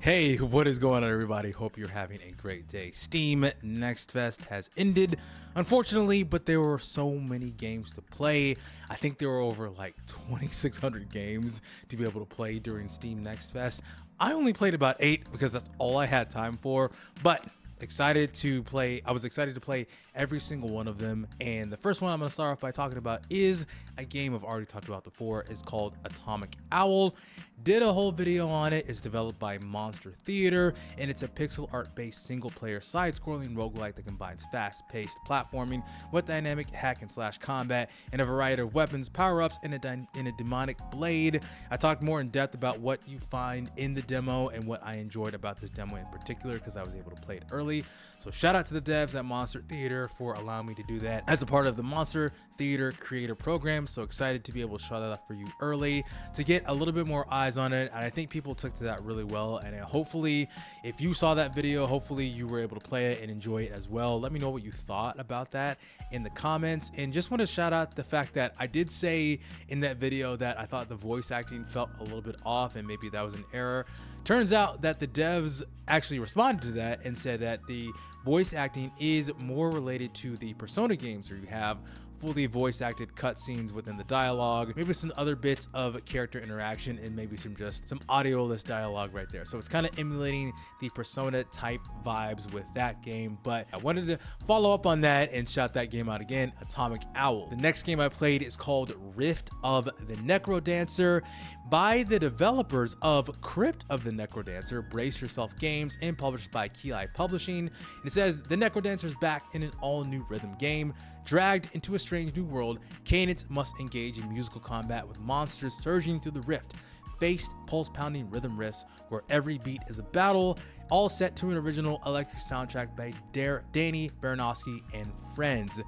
Hey, what is going on, everybody? Hope you're having a great day. Steam Next Fest has ended, unfortunately, but there were so many games to play. I think there were over like 2,600 games to be able to play during Steam Next Fest. I only played about 8 because that's all I had time for, but I was excited to play every single one of them. And the first one I'm going to start off by talking about is a game I've already talked about before. It's called Atomic Owl. Did a whole video on it. It's developed by Monster Theater, and it's a pixel art based single player side-scrolling roguelike that combines fast-paced platforming with dynamic hack and slash combat and a variety of weapons, power-ups, and a demonic blade. I talked more in depth about what you find in the demo and what I enjoyed about this demo in particular because I was able to play it early. So shout out to the devs at Monster Theater for allowing me to do that as a part of the Monster Theater Creator Program. So excited to be able to show that up for you early to get a little bit more eyes on it. And I think people took to that really well. And hopefully, if you saw that video, hopefully you were able to play it and enjoy it as well. Let me know what you thought about that in the comments. And just want to shout out the fact that I did say in that video that I thought the voice acting felt a little bit off and maybe that was an error. Turns out that the devs actually responded to that and said that the voice acting is more related to the Persona games where you have fully voice acted cutscenes within the dialogue, maybe some other bits of character interaction, and maybe some audio-less dialogue right there. So it's kind of emulating the Persona type vibes with that game, but I wanted to follow up on that and shout that game out again, Atomic Owl. The next game I played is called Rift of the Necrodancer by the developers of Crypt of the Necrodancer, Brace Yourself Games, and published by Key Publishing. It says, the Necrodancer's back in an all-new rhythm game. Dragged into a strange new world, Candidates must engage in musical combat with monsters surging through the rift. Faced pulse-pounding rhythm riffs where every beat is a battle, all set to an original electric soundtrack by Danny Baranowski and friends.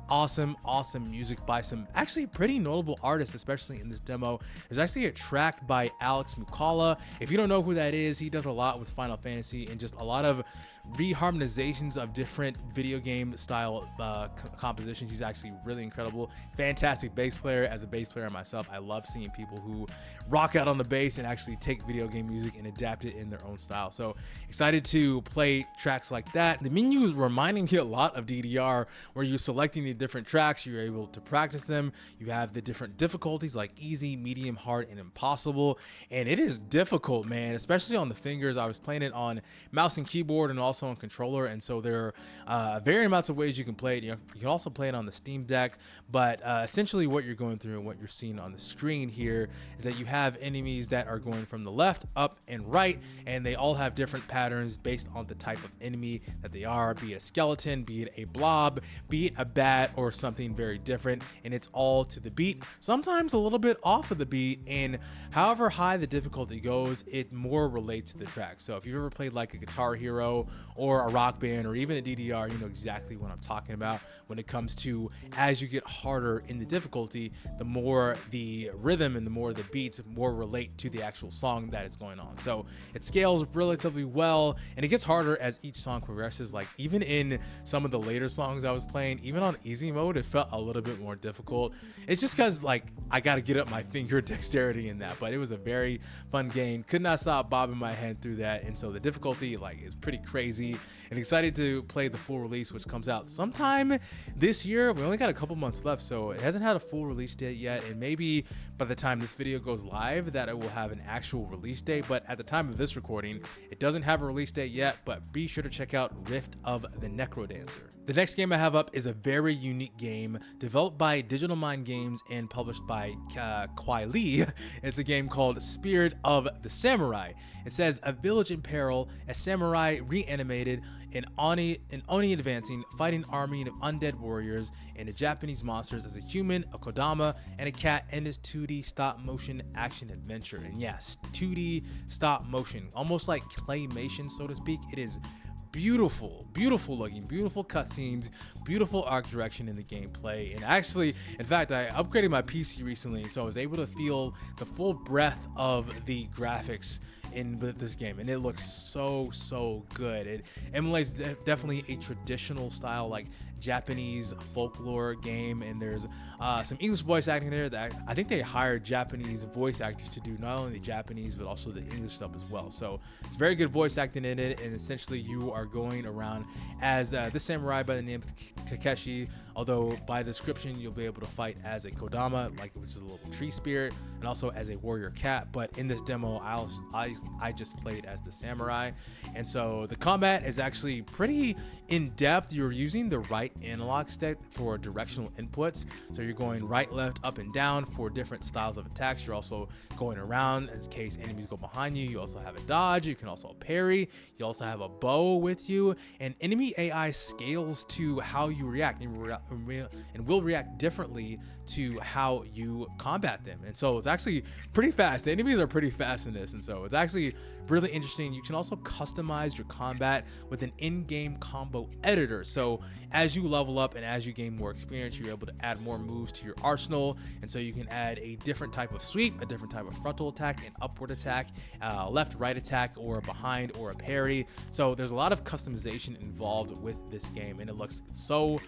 Awesome music by some actually pretty notable artists, especially in this demo. There's actually a track by Alex Mukala. If you don't know who that is, he does a lot with Final Fantasy and just a lot of reharmonizations of different video game style compositions. He's actually really incredible. Fantastic bass player. As a bass player myself, I love seeing people who rock out on the bass and actually take video game music and adapt it in their own style. So excited to play tracks like that. The menu is reminding me a lot of DDR, where you're selecting the different tracks, you're able to practice them. You have the different difficulties like easy, medium, hard, and impossible. And it is difficult, man, especially on the fingers. I was playing it on mouse and keyboard and also on controller, and so there are varying amounts of ways you can play it. You can also play it on the Steam Deck, but essentially what you're going through and what you're seeing on the screen here is that you have enemies that are going from the left, up, and right, and they all have different patterns based on the type of enemy that they are, be it a skeleton, be it a blob, be it a bat, or something very different, and it's all to the beat, sometimes a little bit off of the beat, and however high the difficulty goes, it more relates to the track. So if you've ever played like a Guitar Hero or a Rock Band or even a DDR, you know exactly what I'm talking about when it comes to as you get harder in the difficulty, the more the rhythm and the more the beats more relate to the actual song that is going on. So it scales relatively well, and it gets harder as each song progresses. Like even in some of the later songs I was playing, even on easy mode, it felt a little bit more difficult. It's just because like I got to get up my finger dexterity in that, but it was a very fun game. Could not stop bobbing my head through that, and so the difficulty like is pretty crazy. And excited to play the full release, which comes out sometime this year. We only got a couple months left, so it hasn't had a full release date yet, and maybe by the time this video goes live that it will have an actual release date. But at the time of this recording, it doesn't have a release date yet, but be sure to check out Rift of the Necrodancer. The next game I have up is a very unique game developed by Digital Mind Games and published by Kwai Lee. It's a game called Spirit of the Samurai. It says, a village in peril, a samurai reanimated, an Oni advancing, fighting army of undead warriors, and the Japanese monsters as a human, a Kodama, and a cat in this 2D stop motion action adventure. And yes, 2D stop motion, almost like claymation, so to speak. It is beautiful looking, beautiful cutscenes, beautiful art direction in the gameplay. And actually, in fact, I upgraded my PC recently, so I was able to feel the full breadth of the graphics in this game, and it looks so good. It emulates definitely a traditional style like Japanese folklore game, and there's some English voice acting there. That I think they hired Japanese voice actors to do not only the Japanese but also the English stuff as well. So it's very good voice acting in it, and essentially you are going around as this samurai by the name of Takeshi. Although by description you'll be able to fight as a Kodama, which is a little tree spirit, and also as a warrior cat. But in this demo, I just played as the samurai, and so the combat is actually pretty in depth. You're using the right analog stick for directional inputs, so you're going right, left, up, and down for different styles of attacks. You're also going around in case enemies go behind you. You also have a dodge. You can also parry. You also have a bow with you, and enemy AI scales to how you react, and will react differently to how you combat them. And so it's actually pretty fast. The enemies are pretty fast in this, and so it's actually really interesting. You can also customize your combat with an in-game combo editor. So as you level up and as you gain more experience, you're able to add more moves to your arsenal, and so you can add a different type of sweep, a different type of frontal attack, an upward attack, left right attack, or a behind or a parry. So there's a lot of customization involved with this game, and it looks so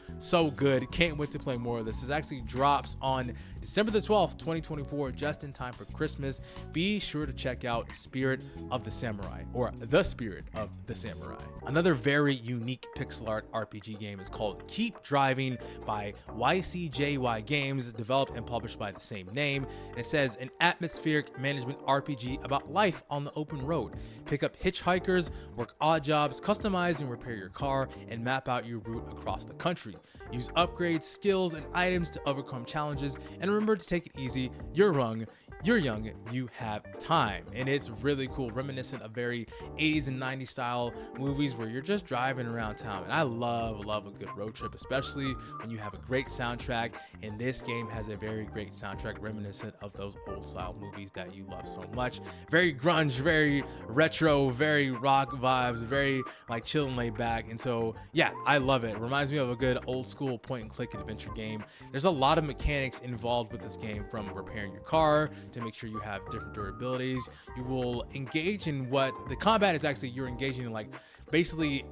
good. Can't wait to play more of this. This actually drops on December the 12th 2024, just in time for Christmas. Be sure to check out Spirit of the Samurai, or The Spirit of the Samurai. Another very unique pixel art RPG game is called Keep Driving by YCJY Games, developed and published by the same name. And it says an atmospheric management RPG about life on the open road. Pick up hitchhikers, work odd jobs, customize and repair your car, and map out your route across the country. Use upgrades, skills, and items to overcome challenges, and remember to take it easy. You're young, you have time. And it's really cool, reminiscent of very 80s and 90s style movies where you're just driving around town. And I love a good road trip, especially when you have a great soundtrack. And this game has a very great soundtrack, reminiscent of those old style movies that you love so much. Very grunge, very retro, very rock vibes, very chill and laid back. And so yeah, I love it. Reminds me of a good old school point and click adventure game. There's a lot of mechanics involved with this game, from repairing your car to make sure you have different durabilities. You will engage in what the combat is actually, you're engaging in basically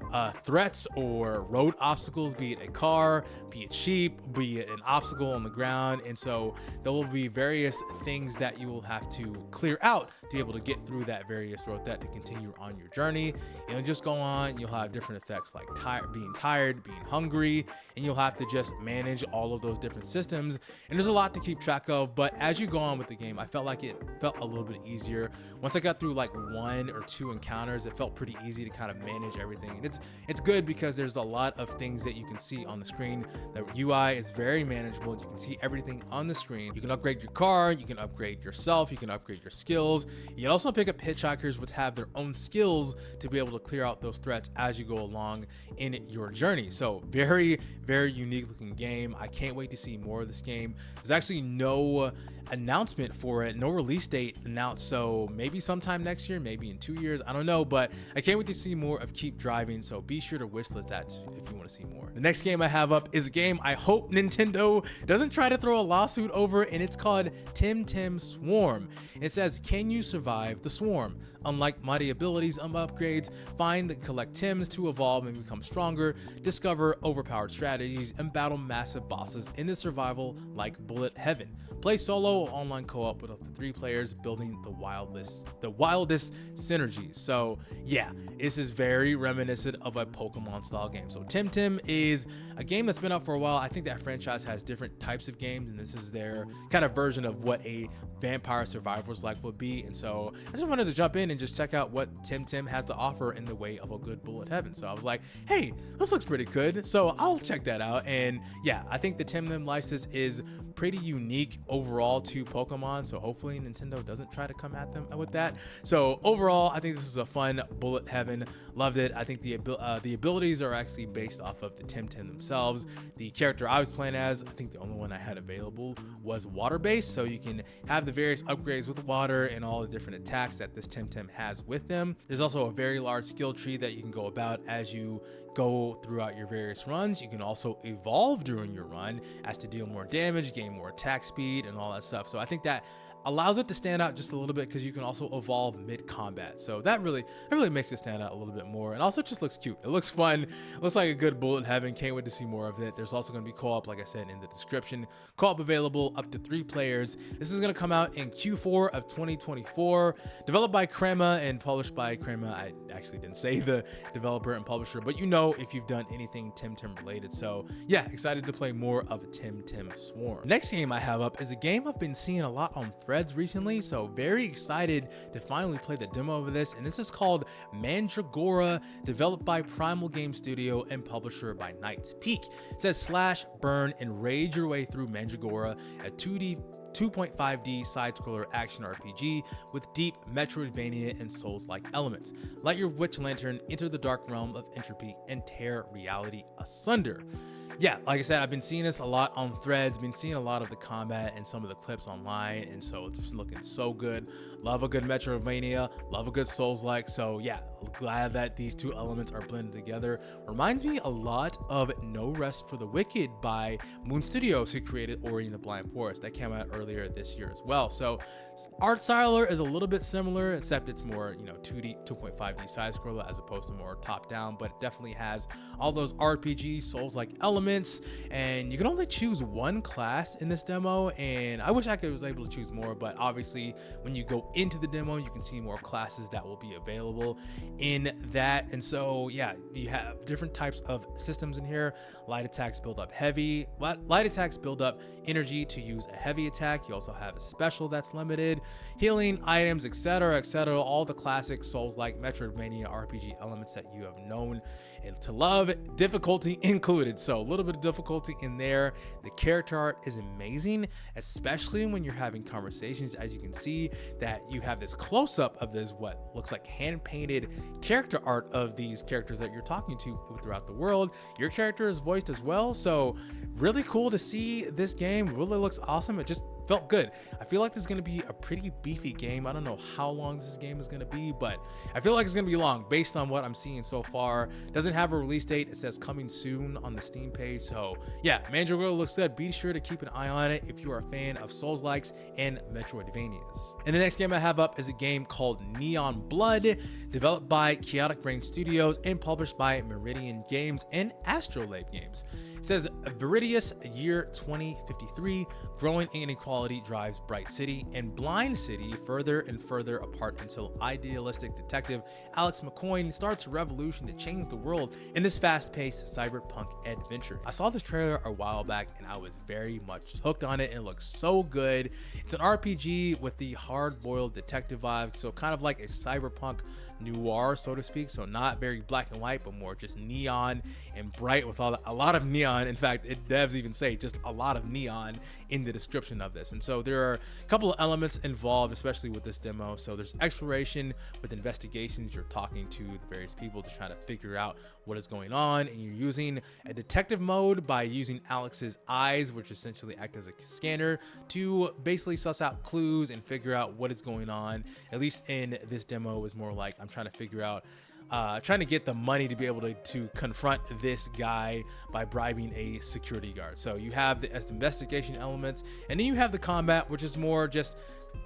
threats or road obstacles, be it a car, be it sheep, be it an obstacle on the ground. And so there will be various things that you will have to clear out to be able to get through that various road that to continue on your journey. It'll just go on. You'll have different effects like being tired, being hungry, and you'll have to just manage all of those different systems. And there's a lot to keep track of, but as you go on with the game, I felt like it felt a little bit easier. Once I got through 1 or 2 encounters, it felt pretty easy to kind of manage everything. And it's good because there's a lot of things that you can see on the screen. The UI is very manageable. You can see everything on the screen. You can upgrade your car, you can upgrade yourself, you can upgrade your skills. You can also pick up hitchhikers which have their own skills to be able to clear out those threats as you go along in your journey. So very unique looking game. I can't wait to see more of this game. There's actually no announcement for it, no release date announced, so maybe sometime next year, maybe in 2 years, I don't know, but I can't wait to see more of Keep Driving, so be sure to wishlist that if you want to see more. The next game I have up is a game I hope Nintendo doesn't try to throw a lawsuit over, and it's called Temtem Swarm. It says, can you survive the swarm? Unlike mighty abilities and upgrades, find and collect Tims to evolve and become stronger, discover overpowered strategies, and battle massive bosses in the survival like bullet heaven. Play solo or online co-op with up to 3 players, building the wildest synergies. So yeah, this is very reminiscent of a Pokemon style game. So Temtem is a game that's been out for a while. I think that franchise has different types of games, and this is their kind of version of what a Vampire Survivors like would be. And so I just wanted to jump in and just check out what Temtem has to offer in the way of a good bullet heaven. So I was like, hey, this looks pretty good, so I'll check that out. And yeah, I think the Temtem license is pretty unique overall to Pokemon, so hopefully Nintendo doesn't try to come at them with that. So overall, I think this is a fun bullet heaven. Loved it. I think the abilities are actually based off of the Temtem themselves. The character I was playing as, I think the only one I had available was water based, so you can have the various upgrades with water and all the different attacks that this Temtem has with them. There's also a very large skill tree that you can go about as you go throughout your various runs. You can also evolve during your run as to deal more damage, gain more attack speed, and all that stuff. So I think that allows it to stand out just a little bit because you can also evolve mid-combat. So that really makes it stand out a little bit more, and also just looks cute. It looks fun. It looks like a good bullet heaven. Can't wait to see more of it. There's also going to be co-op, like I said in the description. Co-op available up to 3 players. This is going to come out in Q4 of 2024. Developed by Crema and published by Crema. I actually didn't say the developer and publisher, but you know if you've done anything Temtem related. So yeah, excited to play more of Temtem Swarm. Next game I have up is a game I've been seeing a lot on threads recently, so very excited to finally play the demo of this, and this is called Mandragora, developed by Primal Game Studio and publisher by Knight's Peak. It says slash, burn, and rage your way through Mandragora, a 2.5D side-scroller action RPG with deep Metroidvania and Souls-like elements. Light your witch lantern, enter the dark realm of entropy, and tear reality asunder. Yeah, like I said, I've been seeing this a lot on threads, been seeing a lot of the combat and some of the clips online, and so it's just looking so good. Love a good Metroidvania, love a good Souls-like, so yeah, glad that these two elements are blended together. Reminds me a lot of No Rest for the Wicked by Moon Studios, who created Ori and the Blind Forest. That came out earlier this year as well. So art style is a little bit similar, except it's more, 2D, 2.5D side scroller as opposed to more top down, but it definitely has all those RPG Souls-like elements. And you can only choose one class in this demo, and I wish I was able to choose more, but obviously when you go into the demo you can see more classes that will be available in that. And so yeah, you have different types of systems in here. Light attacks build up heavy, light attacks build up energy to use a heavy attack. You also have a special that's limited, healing items, etc, all the classic Souls-like Metroidvania RPG elements that you have known and to love, difficulty included. So a little bit of difficulty in there. The character art is amazing, especially when you're having conversations. As you can see that you have this close-up of this what looks like hand-painted character art of these characters that you're talking to throughout the world. Your character is voiced as well, so really cool to see. This game really looks awesome. It just felt good. I feel like this is going to be a pretty beefy game. I don't know how long this game is going to be, but I feel like it's going to be long based on what I'm seeing so far. Doesn't have a release date. It says coming soon on the Steam page. So yeah, Mandragora looks good. Be sure to keep an eye on it if you are a fan of Souls-likes and Metroidvanias. And the next game I have up is a game called Neon Blood, developed by Chaotic Brain Studios and published by Meridian Games and Astrolabe Games. It says Viridius year 2053, growing inequality drives Bright City and Blind City further and further apart until idealistic detective Alex McCoy starts a revolution to change the world in this fast-paced cyberpunk adventure. I saw this trailer a while back and I was very much hooked on it, and it looks so good. It's an RPG with the hard-boiled detective vibe, so kind of like a cyberpunk noir, so to speak. So not very black and white, but more just neon and bright with a lot of neon. In fact, devs even say just a lot of neon in the description of this. And so there are a couple of elements involved, especially with this demo. So there's exploration with investigations. You're talking to the various people to try to figure out what is going on, and you're using a detective mode by using Alex's eyes, which essentially act as a scanner to basically suss out clues and figure out what is going on. At least in this demo is more like I'm trying to figure out trying to get the money to be able to confront this guy by bribing a security guard. So you have the investigation elements, and then you have the combat, which is more just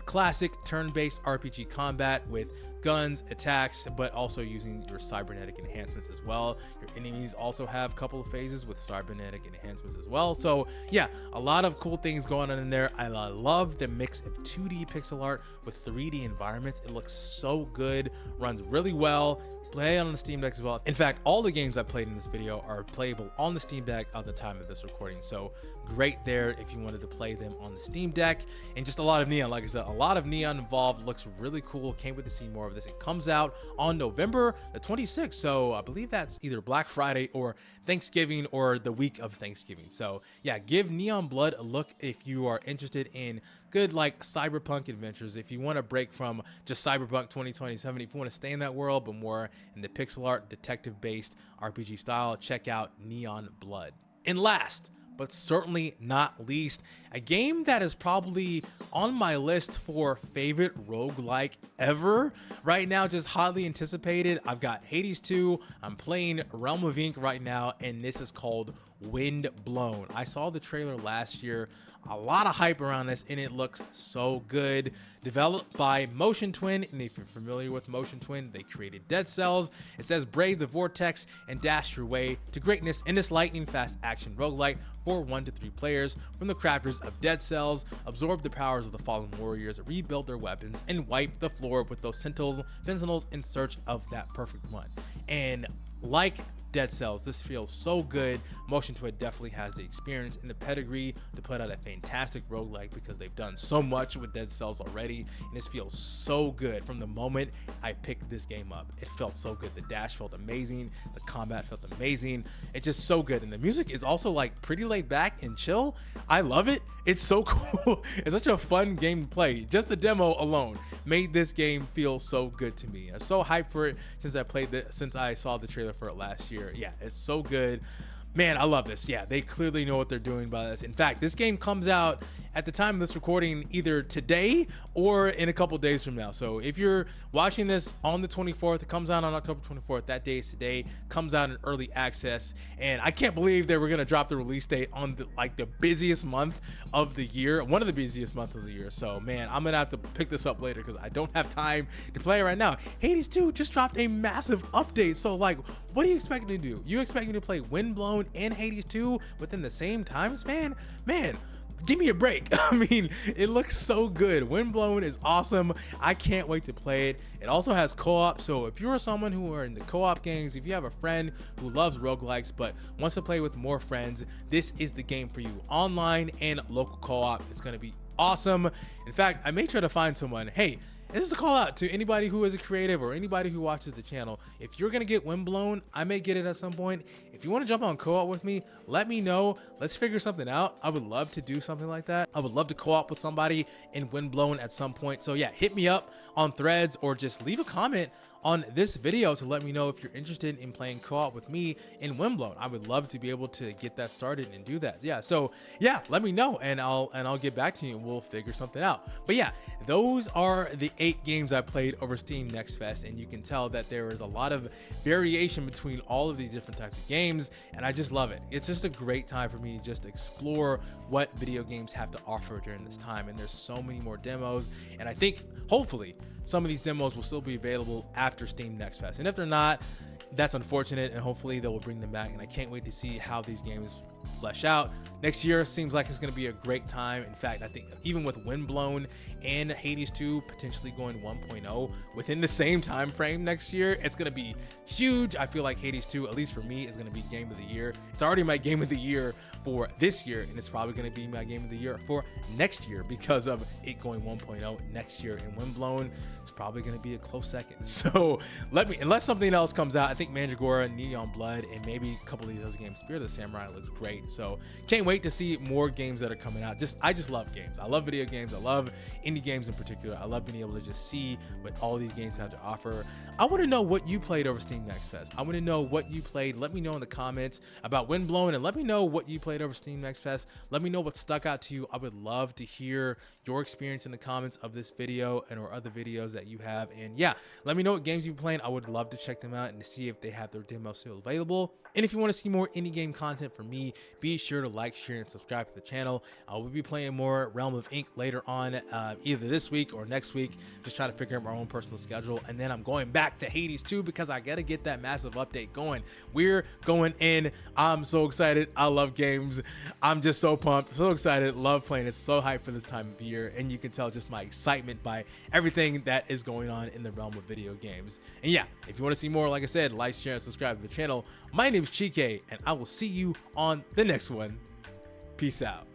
classic turn-based RPG combat with guns, attacks, but also using your cybernetic enhancements as well. Your enemies also have a couple of phases with cybernetic enhancements as well. So yeah, a lot of cool things going on in there. I love the mix of 2D pixel art with 3D environments. It looks so good, runs really well. Play on the Steam Deck as well. In fact, all the games I played in this video are playable on the Steam Deck at the time of this recording. So great there if you wanted to play them on the Steam Deck. And just a lot of neon, like I said, a lot of neon involved. Looks really cool. Can't wait to see more of this. It comes out on November the 26th. So I believe that's either Black Friday or Thanksgiving or the week of Thanksgiving. So yeah, give Neon Blood a look if you are interested in good like cyberpunk adventures. If you want to break from just cyberpunk 2027, if you want to stay in that world but more in the pixel art detective based RPG style, check out Neon Blood. And last but certainly not least, a game that is probably on my list for favorite roguelike ever right now, just highly anticipated. I've got Hades 2, I'm playing Realm of Ink right now, and this is called Windblown. I saw the trailer last year a lot of hype around this, and it looks so good. Developed by Motion Twin, and if you're familiar with Motion Twin, they created Dead Cells. It says brave the vortex and dash your way to greatness in this lightning fast action roguelite for 1 to 3 players from the crafters of Dead Cells. Absorb the powers of the fallen warriors, rebuild their weapons, and wipe the floor with those sentinels in search of that perfect one. And like Dead Cells, this feels so good. Motion Twin definitely has the experience and the pedigree to put out a fantastic roguelike because they've done so much with Dead Cells already, and this feels so good. From the moment I picked this game up, it felt so good. The dash felt amazing, the combat felt amazing. It's just so good, and the music is also like pretty laid back and chill. I love it. It's so cool. It's such a fun game to play. Just the demo alone made this game feel so good to me. I'm so hyped for it since I saw the trailer for it last year. Yeah, it's so good. Man, I love this. Yeah, they clearly know what they're doing by this. In fact, this game comes out at the time of this recording either today or in a couple days from now. So if you're watching this on the 24th, it comes out on October 24th. That day is today. Comes out in early access, and I can't believe they were gonna drop the release date on the busiest month of the year, one of the busiest months of the year. So man, I'm gonna have to pick this up later because I don't have time to play it right now. Hades 2 just dropped a massive update. So like, what are you expecting to do? You expect me to play Windblown and Hades 2 within the same time span? Man, give me a break. I mean, it looks so good. Windblown is awesome. I can't wait to play it. It also has co-op, so if you're someone who are into co-op games, if you have a friend who loves roguelikes but wants to play with more friends, this is the game for you. Online and local co-op, it's going to be awesome. In fact, I may try to find someone. Hey, this is a call out to anybody who is a creative or anybody who watches the channel. If you're gonna get Windblown, I may get it at some point. If you want to jump on co-op with me, let me know. Let's figure something out. I would love to do something like that. I would love to co-op with somebody in Windblown at some point. So yeah, hit me up on Threads or just leave a comment on this video to let me know if you're interested in playing co-op with me in Windblown. I would love to be able to get that started and do that. Yeah, so yeah, let me know and I'll get back to you and we'll figure something out. But yeah, those are the 8 games I played over Steam Next Fest, and you can tell that there is a lot of variation between all of these different types of games, and I just love it. It's just a great time for me to just explore what video games have to offer during this time, and there's so many more demos, and I think hopefully some of these demos will still be available after Steam Next Fest, and if they're not, that's unfortunate, and hopefully they will bring them back, and I can't wait to see how these games flesh out. Next year seems like it's going to be a great time. In fact, I think even with Windblown and Hades 2 potentially going 1.0 within the same time frame next year, it's going to be huge. I feel like Hades 2, at least for me, is going to be game of the year. It's already my game of the year for this year, and it's probably going to be my game of the year for next year because of it going 1.0 next year. And Windblown is probably going to be a close second. So unless something else comes out, I think Mandragora, Neon Blood, and maybe a couple of these other games. Spirit of the Samurai looks great. So can't wait to see more games that are coming out. I just love games. I love video games. I love indie games in particular. I love being able to just see what all these games have to offer. I want to know what you played over Steam Next Fest. I want to know what you played. Let me know in the comments about Windblown, and let me know what you played over Steam Next Fest. Let me know what stuck out to you. I would love to hear your experience in the comments of this video and or other videos that you have. And yeah, let me know what games you've been playing. I would love to check them out and to see if they have their demos still available. And if you want to see more indie game content from me, be sure to like, share, and subscribe to the channel. We'll be playing more Realm of Ink later on, either this week or next week. Just trying to figure out my own personal schedule. And then I'm going back to Hades 2 because I got to get that massive update going. We're going in. I'm so excited. I love games. I'm just so pumped, so excited. Love playing. It's so hyped for this time of year. And you can tell just my excitement by everything that is going on in the realm of video games. And yeah, if you want to see more, like I said, like, share, and subscribe to the channel. My name is Chike, and I will see you on the next one. Peace out.